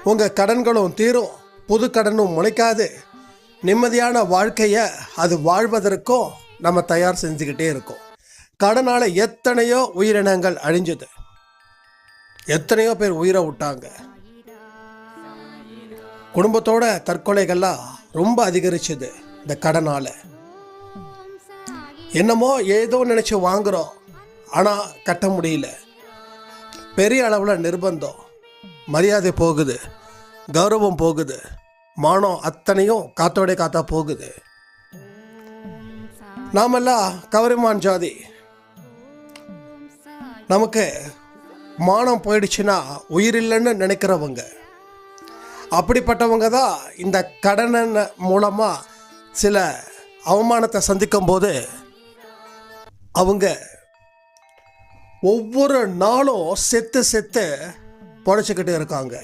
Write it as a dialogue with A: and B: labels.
A: உங்கள் கடன்களும் தீரும், புது கடனும் முளைக்காது. நிம்மதியான வாழ்க்கையை அது வாழ்வதற்கும் நம்ம தயார் செஞ்சுக்கிட்டே இருக்கோம். கடனால் எத்தனையோ உயிரினங்கள் அழிஞ்சுது, எத்தனையோ பேர் உயிரை விட்டாங்க. குடும்பத்தோட தற்கொலைகள்லாம் ரொம்ப அதிகரிச்சுது இந்த கடனால். என்னமோ ஏதோ நினச்சி வாங்குகிறோம், ஆனால் கட்ட முடியல. பெரிய அளவில் நிர்பந்தம், மரியாதை போகுது, கௌரவம் போகுது, மானம் அத்தனையும் காத்தோட காத்தா போகுது. நாமெல்லாம் கவரிமான் ஜாதி. நமக்கு மானம் போயிடுச்சுன்னா உயிர் இல்லைன்னு நினைக்கிறவங்க. அப்படிப்பட்டவங்க தான் இந்த கடனின் மூலமாக சில அவமானத்தை சந்திக்கும் போது அவங்க ஒவ்வொரு நாளும் செத்து பொழைச்சிக்கிட்டு இருக்காங்க.